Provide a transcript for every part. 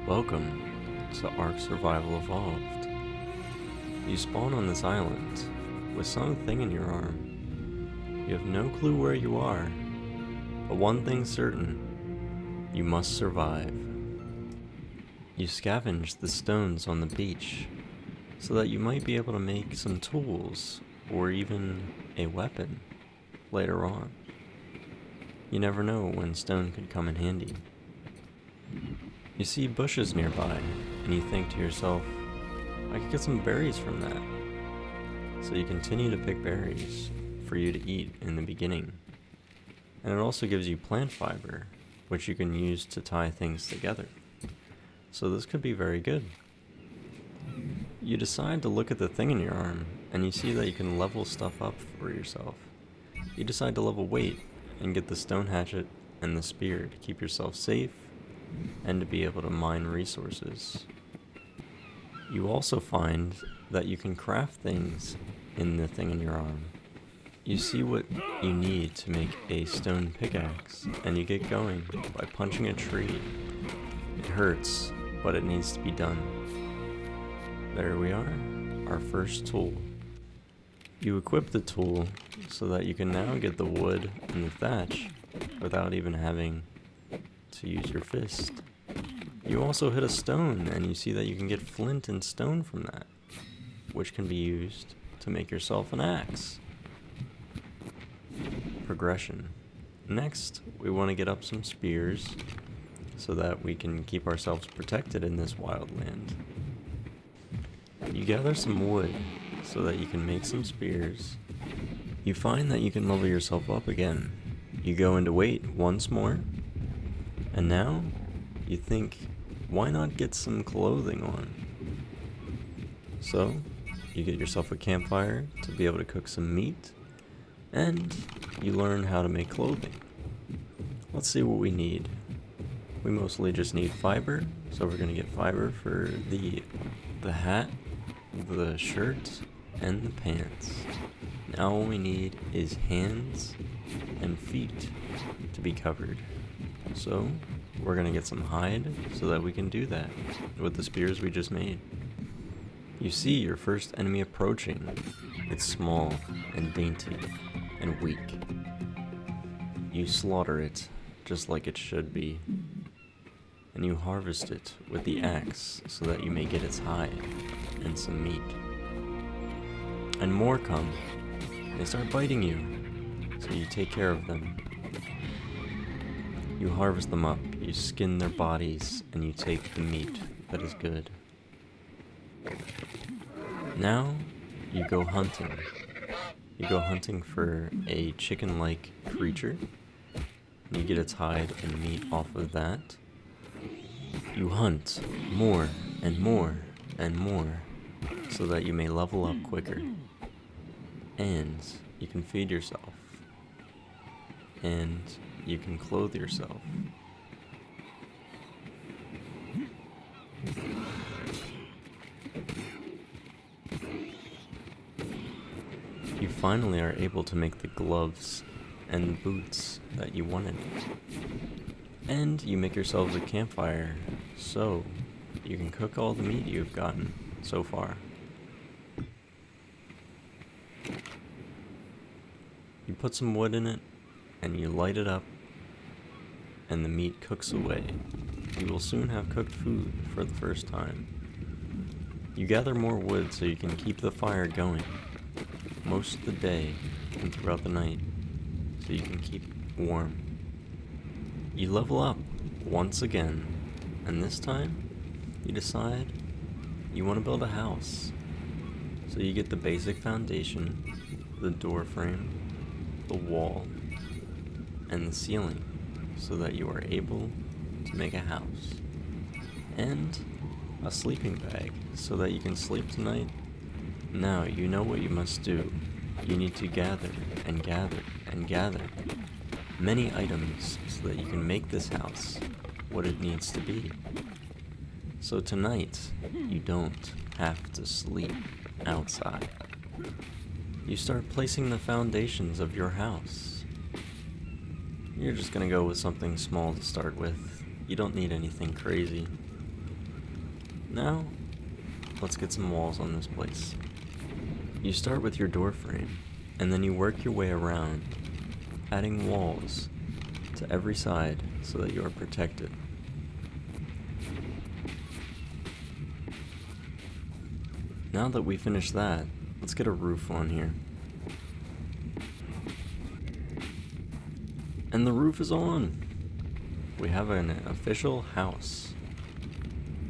Welcome to Ark Survival Evolved. You spawn on this island with something in your arm. You have no clue where you are, but one thing's certain: you must survive. You scavenge the stones on the beach so that you might be able to make some tools or even a weapon later on. You never know when stone could come in handy. You see bushes nearby, and you think to yourself, I could get some berries from that. So you continue to pick berries for you to eat in the beginning. And it also gives you plant fiber, which you can use to tie things together. So this could be very good. You decide to look at the thing in your arm, and you see that you can level stuff up for yourself. You decide to level weight and get the stone hatchet and the spear to keep yourself safe and to be able to mine resources. You also find that you can craft things in the thing in your arm. You see what you need to make a stone pickaxe, and you get going by punching a tree. It hurts, but it needs to be done. There we are, our first tool. You equip the tool so that you can now get the wood and the thatch without even having to use your fist. You also hit a stone, and you see that you can get flint and stone from that, which can be used to make yourself an axe. Progression. Next, we want to get up some spears so that we can keep ourselves protected in this wild land. You gather some wood so that you can make some spears. You find that you can level yourself up again. You go into weight once more, and now you think, why not get some clothing on? So you get yourself a campfire to be able to cook some meat, and you learn how to make clothing. Let's see what we need. We mostly just need fiber, so we're going to get fiber for the hat, the shirt, and the pants. Now all we need is hands and feet to be covered. So we're going to get some hide so that we can do that with the spears we just made. You see your first enemy approaching. It's small and dainty and weak. You slaughter it just like it should be, and you harvest it with the axe so that you may get its hide and some meat. And more come. They start biting you, so you take care of them. You harvest them up, you skin their bodies, and you take the meat that is good. Now, you go hunting. You go hunting for a chicken-like creature. You get its hide and meat off of that. You hunt more and more and more so that you may level up quicker. And you can feed yourself. And you can clothe yourself. You finally are able to make the gloves and the boots that you wanted. And you make yourselves a campfire so you can cook all the meat you've gotten so far. You put some wood in it, and you light it up, and the meat cooks away. You will soon have cooked food for the first time. You gather more wood so you can keep the fire going most of the day and throughout the night, so you can keep warm. You level up once again, and this time you decide you want to build a house. So you get the basic foundation, the door frame, the wall, and the ceiling, so that you are able to make a house. And a sleeping bag, so that you can sleep tonight. Now you know what you must do. You need to gather and gather and gather many items so that you can make this house what it needs to be. So tonight, you don't have to sleep outside. You start placing the foundations of your house. You're just gonna go with something small to start with. You don't need anything crazy. Now, let's get some walls on this place. You start with your door frame, and then you work your way around, adding walls to every side so that you are protected. Now that we finished that, let's get a roof on here. And the roof is on! We have an official house.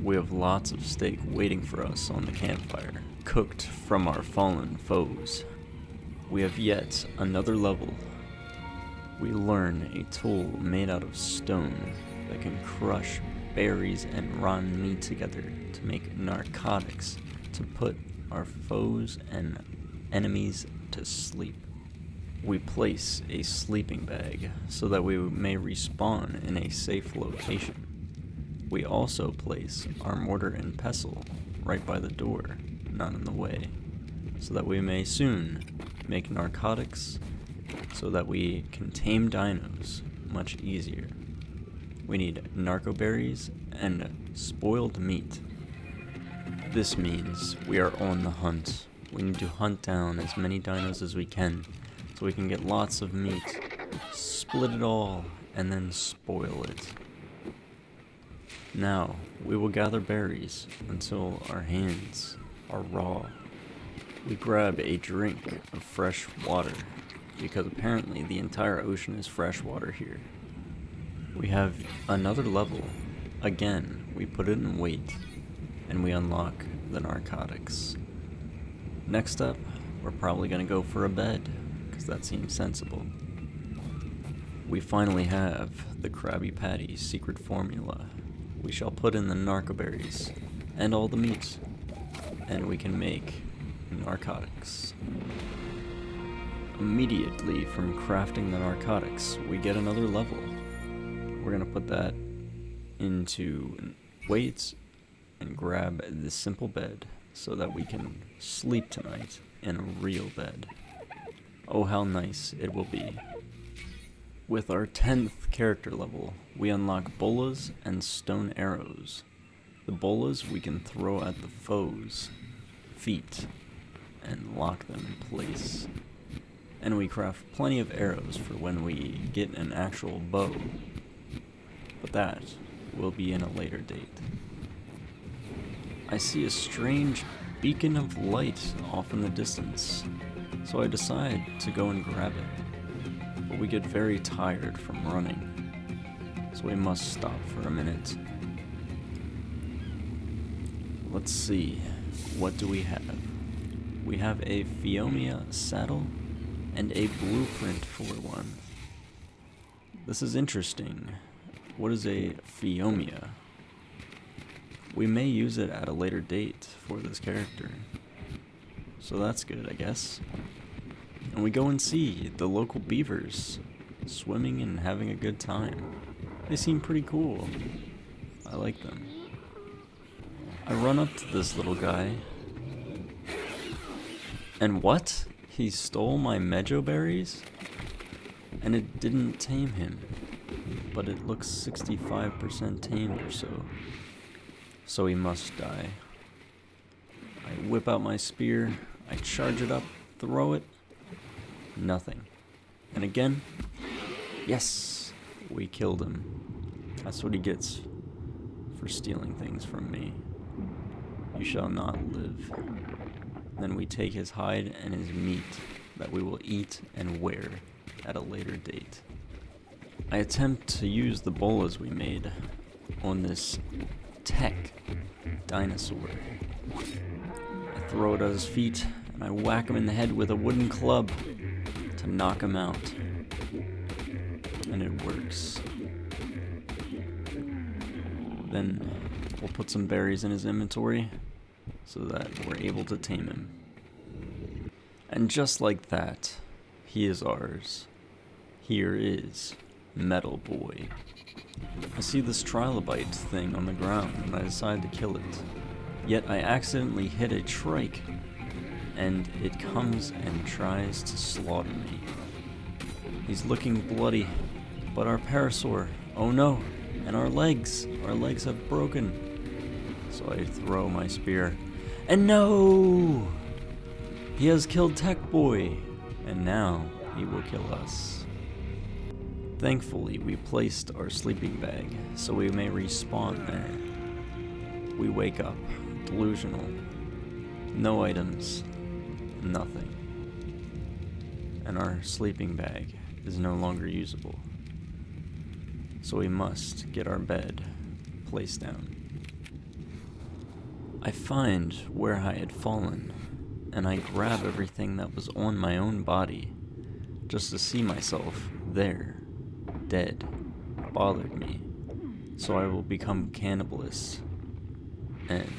We have lots of steak waiting for us on the campfire, cooked from our fallen foes. We have yet another level. We learn a tool made out of stone that can crush berries and rotten meat together to make narcotics to put our foes and enemies to sleep. We place a sleeping bag so that we may respawn in a safe location. We also place our mortar and pestle right by the door, not in the way, so that we may soon make narcotics so that we can tame dinos much easier. We need narco berries and spoiled meat. This means we are on the hunt. We need to hunt down as many dinos as we can so we can get lots of meat, split it all, and then spoil it. Now, we will gather berries until our hands are raw. We grab a drink of fresh water, because apparently the entire ocean is fresh water here. We have another level. Again, we put it in weight, and we unlock the narcotics. Next up, we're probably gonna go for a bed, because that seems sensible. We finally have the Krabby Patty secret formula. We shall put in the narco berries and all the meat, and we can make narcotics. Immediately from crafting the narcotics, we get another level. We're gonna put that into weights and grab this simple bed so that we can sleep tonight in a real bed. Oh, how nice it will be. With our 10th character level, we unlock bolas and stone arrows. The bolas we can throw at the foes' feet and lock them in place. And we craft plenty of arrows for when we get an actual bow. But that will be in a later date. I see a strange beacon of light off in the distance, so I decide to go and grab it. But we get very tired from running, so we must stop for a minute. Let's see, what do we have? We have a Fiomia saddle and a blueprint for one. This is interesting. What is a Fiomia? We may use it at a later date for this character, so that's good, I guess. And we go and see the local beavers swimming and having a good time. They seem pretty cool. I like them. I run up to this little guy. And what? He stole my mejo berries? And it didn't tame him. But it looks 65% tamed or so. So he must die. I whip out my spear. I charge it up, throw it. Nothing. And again, yes, we killed him. That's what he gets for stealing things from me. You shall not live. Then we take his hide and his meat that we will eat and wear at a later date. I attempt to use the bolas we made on this tech dinosaur. I throw it at his feet and I whack him in the head with a wooden club to knock him out. And it works. Then we'll put some berries in his inventory so that we're able to tame him. And just like that, he is ours. Here is Metal Boy. I see this trilobite thing on the ground and I decide to kill it. Yet I accidentally hit a trike and it comes and tries to slaughter me. He's looking bloody, but our parasaur, oh no, and our legs have broken. So I throw my spear. And no! He has killed Tech Boy, and now he will kill us. Thankfully, we placed our sleeping bag so we may respawn there. We wake up, delusional. No items, nothing. And our sleeping bag is no longer usable. So we must get our bed placed down. I find where I had fallen, and I grab everything that was on my own body, just to see myself there, dead, bothered me, so I will become cannibalist, and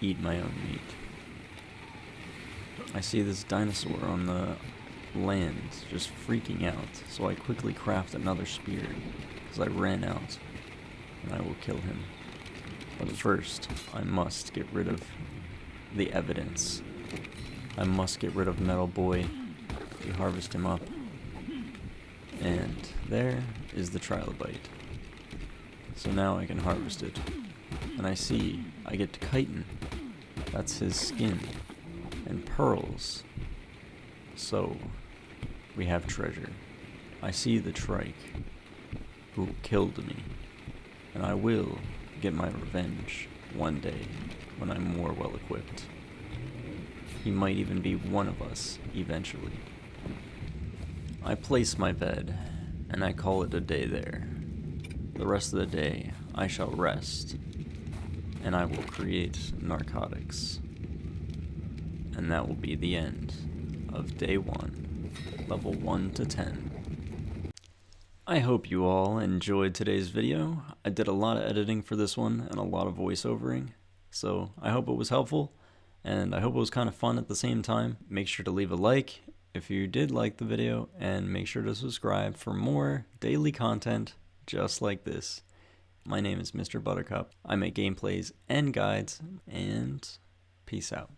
eat my own meat. I see this dinosaur on the land, just freaking out, so I quickly craft another spear, as I ran out, and I will kill him. But first, I must get rid of the evidence. I must get rid of Metal Boy. We harvest him up. And there is the trilobite. So now I can harvest it. And I see I get chitin. That's his skin. And pearls. So we have treasure. I see the trike who killed me. And I will get my revenge one day when I'm more well equipped. He might even be one of us eventually. I place my bed and I call it a day there. The rest of the day I shall rest and I will create narcotics. And that will be the end of day 1, level 1 to 10. I hope you all enjoyed today's video. I did a lot of editing for this one and a lot of voiceovering, so I hope it was helpful, and I hope it was kind of fun at the same time. Make sure to leave a like if you did like the video, and make sure to subscribe for more daily content just like this. My name is Mr. Buttercup. I make gameplays and guides, and peace out.